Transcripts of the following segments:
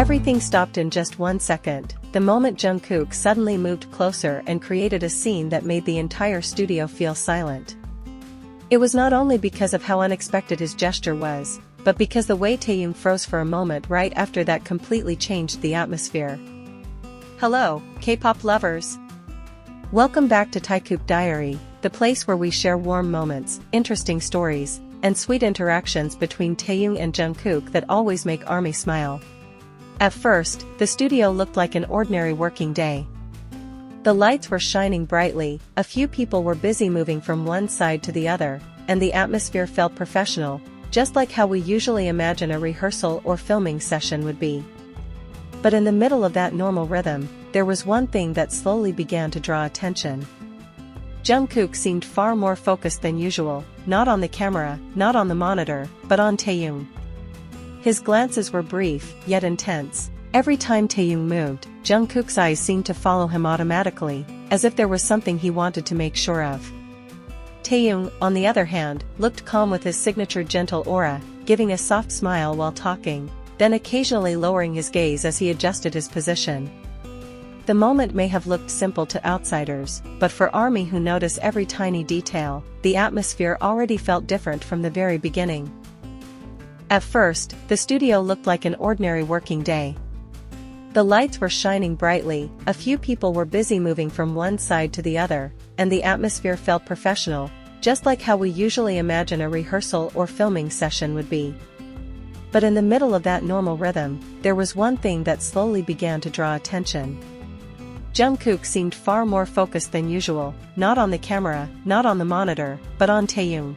Everything stopped in just 1 second, the moment Jungkook suddenly moved closer and created a scene that made the entire studio feel silent. It was not only because of how unexpected his gesture was, but because the way Taehyung froze for a moment right after that completely changed the atmosphere. Hello, K-pop lovers! Welcome back to Taekook Diary, the place where we share warm moments, interesting stories, and sweet interactions between Taehyung and Jungkook that always make ARMY smile. At first, the studio looked like an ordinary working day. The lights were shining brightly, a few people were busy moving from one side to the other, and the atmosphere felt professional, just like how we usually imagine a rehearsal or filming session would be. But in the middle of that normal rhythm, there was one thing that slowly began to draw attention. Jungkook seemed far more focused than usual, not on the camera, not on the monitor, but on Taehyung. His glances were brief, yet intense. Every time Taehyung moved, Jungkook's eyes seemed to follow him automatically, as if there was something he wanted to make sure of. Taehyung, on the other hand, looked calm with his signature gentle aura, giving a soft smile while talking, then occasionally lowering his gaze as he adjusted his position. The moment may have looked simple to outsiders, but for ARMY who notice every tiny detail, the atmosphere already felt different from the very beginning. At first, the studio looked like an ordinary working day. The lights were shining brightly, a few people were busy moving from one side to the other, and the atmosphere felt professional, just like how we usually imagine a rehearsal or filming session would be. But in the middle of that normal rhythm, there was one thing that slowly began to draw attention. Jungkook seemed far more focused than usual, not on the camera, not on the monitor, but on Taehyung.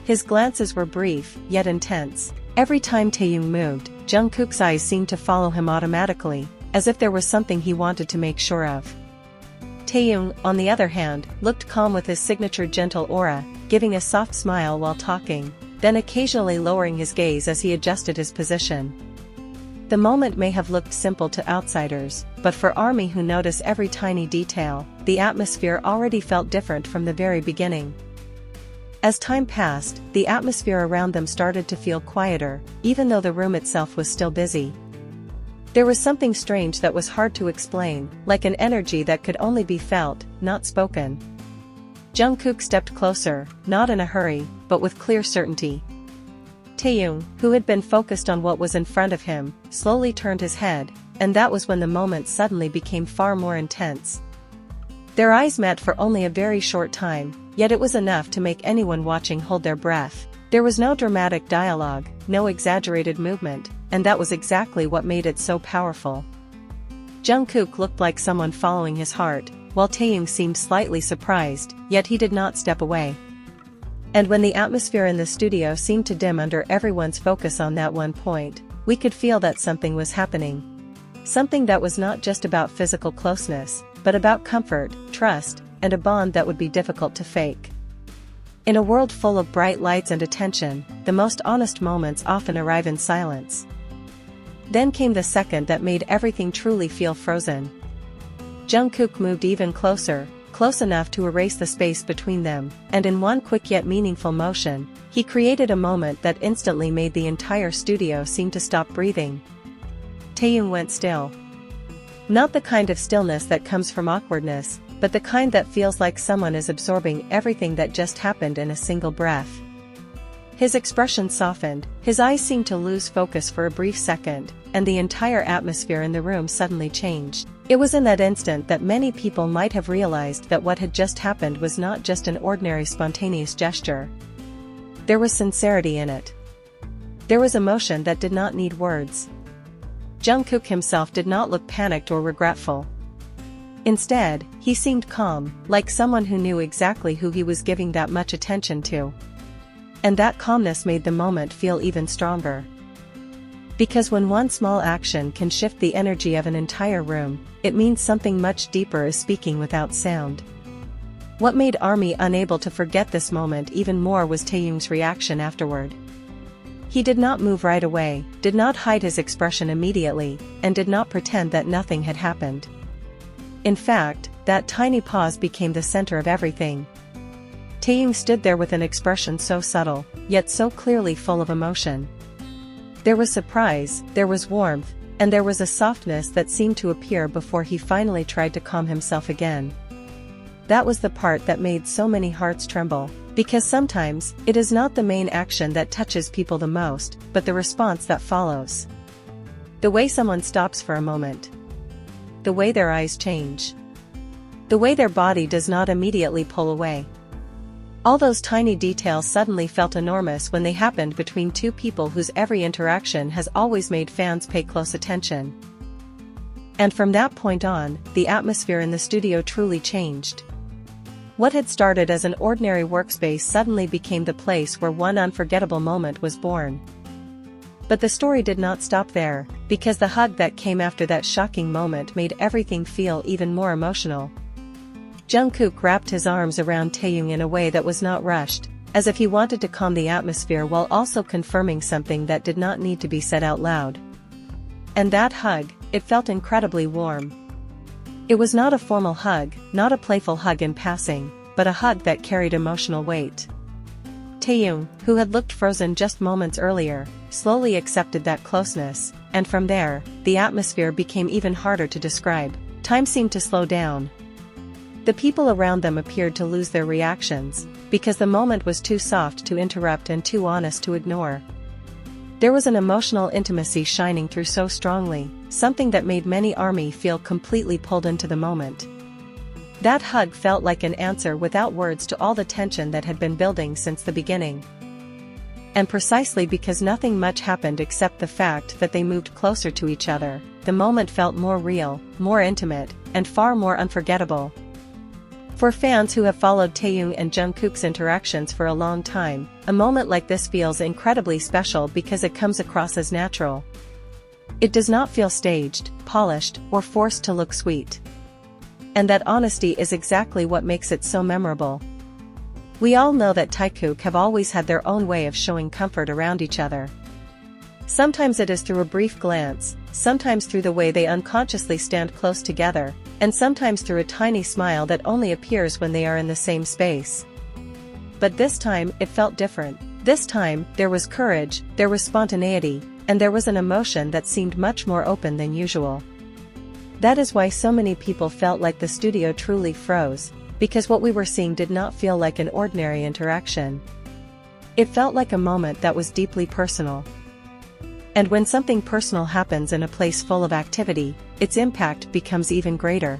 His glances were brief, yet intense. Every time Taehyung moved, Jungkook's eyes seemed to follow him automatically, as if there was something he wanted to make sure of. Taehyung, on the other hand, looked calm with his signature gentle aura, giving a soft smile while talking, then occasionally lowering his gaze as he adjusted his position. The moment may have looked simple to outsiders, but for ARMY who notice every tiny detail, the atmosphere already felt different from the very beginning. As time passed, the atmosphere around them started to feel quieter, even though the room itself was still busy. There was something strange that was hard to explain, like an energy that could only be felt, not spoken. Jungkook stepped closer, not in a hurry, but with clear certainty. Taehyung, who had been focused on what was in front of him, slowly turned his head, and that was when the moment suddenly became far more intense. Their eyes met for only a very short time, yet it was enough to make anyone watching hold their breath. There was no dramatic dialogue, no exaggerated movement, and that was exactly what made it so powerful. Jungkook looked like someone following his heart, while Taehyung seemed slightly surprised, yet he did not step away. And when the atmosphere in the studio seemed to dim under everyone's focus on that one point, we could feel that something was happening. Something that was not just about physical closeness, but about comfort, trust, and a bond that would be difficult to fake. In a world full of bright lights and attention, the most honest moments often arrive in silence. Then came the second that made everything truly feel frozen. Jungkook moved even closer, close enough to erase the space between them, and in one quick yet meaningful motion, he created a moment that instantly made the entire studio seem to stop breathing. Taehyung went still. Not the kind of stillness that comes from awkwardness, but the kind that feels like someone is absorbing everything that just happened in a single breath. His expression softened, his eyes seemed to lose focus for a brief second, and the entire atmosphere in the room suddenly changed. It was in that instant that many people might have realized that what had just happened was not just an ordinary spontaneous gesture. There was sincerity in it. There was emotion that did not need words. Jungkook himself did not look panicked or regretful. Instead, he seemed calm, like someone who knew exactly who he was giving that much attention to. And that calmness made the moment feel even stronger. Because when one small action can shift the energy of an entire room, it means something much deeper is speaking without sound. What made ARMY unable to forget this moment even more was Taehyung's reaction afterward. He did not move right away, did not hide his expression immediately, and did not pretend that nothing had happened. In fact, that tiny pause became the center of everything. Taehyung stood there with an expression so subtle, yet so clearly full of emotion. There was surprise, there was warmth, and there was a softness that seemed to appear before he finally tried to calm himself again. That was the part that made so many hearts tremble, because sometimes, it is not the main action that touches people the most, but the response that follows. The way someone stops for a moment. The way their eyes change. The way their body does not immediately pull away. All those tiny details suddenly felt enormous when they happened between two people whose every interaction has always made fans pay close attention. And from that point on, the atmosphere in the studio truly changed. What had started as an ordinary workspace suddenly became the place where one unforgettable moment was born. But the story did not stop there, because the hug that came after that shocking moment made everything feel even more emotional. Jungkook wrapped his arms around Taehyung in a way that was not rushed, as if he wanted to calm the atmosphere while also confirming something that did not need to be said out loud. And that hug, it felt incredibly warm. It was not a formal hug, not a playful hug in passing, but a hug that carried emotional weight. Taehyung, who had looked frozen just moments earlier, slowly accepted that closeness, and from there, the atmosphere became even harder to describe. Time seemed to slow down. The people around them appeared to lose their reactions, because the moment was too soft to interrupt and too honest to ignore. There was an emotional intimacy shining through so strongly, something that made many ARMY feel completely pulled into the moment. That hug felt like an answer without words to all the tension that had been building since the beginning. And precisely because nothing much happened except the fact that they moved closer to each other, the moment felt more real, more intimate, and far more unforgettable. For fans who have followed Taehyung and Jungkook's interactions for a long time, a moment like this feels incredibly special because it comes across as natural. It does not feel staged, polished, or forced to look sweet. And that honesty is exactly what makes it so memorable. We all know that Taekook have always had their own way of showing comfort around each other. Sometimes it is through a brief glance, sometimes through the way they unconsciously stand close together, and sometimes through a tiny smile that only appears when they are in the same space. But this time, it felt different. This time, there was courage, there was spontaneity, and there was an emotion that seemed much more open than usual. That is why so many people felt like the studio truly froze, because what we were seeing did not feel like an ordinary interaction. It felt like a moment that was deeply personal. And when something personal happens in a place full of activity, its impact becomes even greater.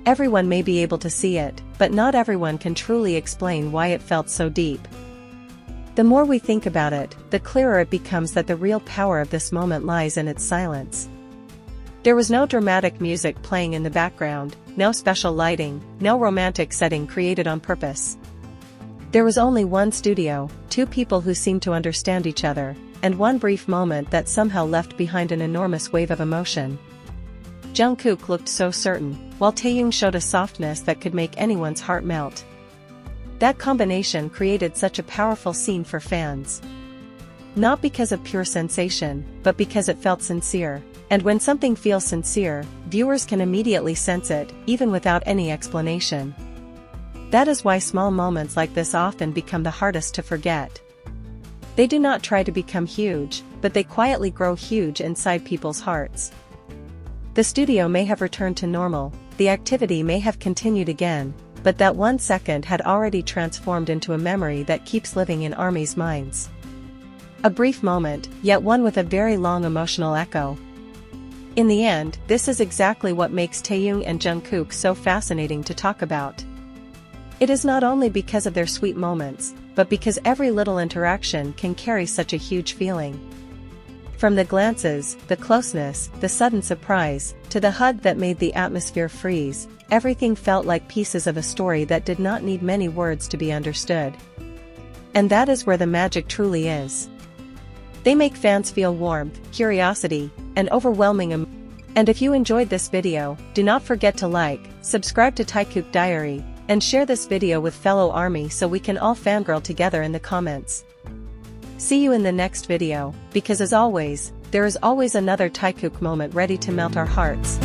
Everyone may be able to see it, but not everyone can truly explain why it felt so deep. The more we think about it, the clearer it becomes that the real power of this moment lies in its silence. There was no dramatic music playing in the background, no special lighting, no romantic setting created on purpose. There was only one studio, two people who seemed to understand each other, and one brief moment that somehow left behind an enormous wave of emotion. Jungkook looked so certain, while Taehyung showed a softness that could make anyone's heart melt. That combination created such a powerful scene for fans. Not because of pure sensation, but because it felt sincere. And when something feels sincere, viewers can immediately sense it, even without any explanation. That is why small moments like this often become the hardest to forget. They do not try to become huge, but they quietly grow huge inside people's hearts. The studio may have returned to normal, the activity may have continued again, but that 1 second had already transformed into a memory that keeps living in ARMY's minds. A brief moment, yet one with a very long emotional echo. In the end, this is exactly what makes Taehyung and Jungkook so fascinating to talk about. It is not only because of their sweet moments, but because every little interaction can carry such a huge feeling. From the glances, the closeness, the sudden surprise, to the hug that made the atmosphere freeze, everything felt like pieces of a story that did not need many words to be understood. And that is where the magic truly is. They make fans feel warmth, curiosity, and overwhelming emotion. And if you enjoyed this video, do not forget to like, subscribe to Taekook Diary, and share this video with fellow ARMY so we can all fangirl together in the comments. See you in the next video, because as always, there is always another Taekook moment ready to melt our hearts.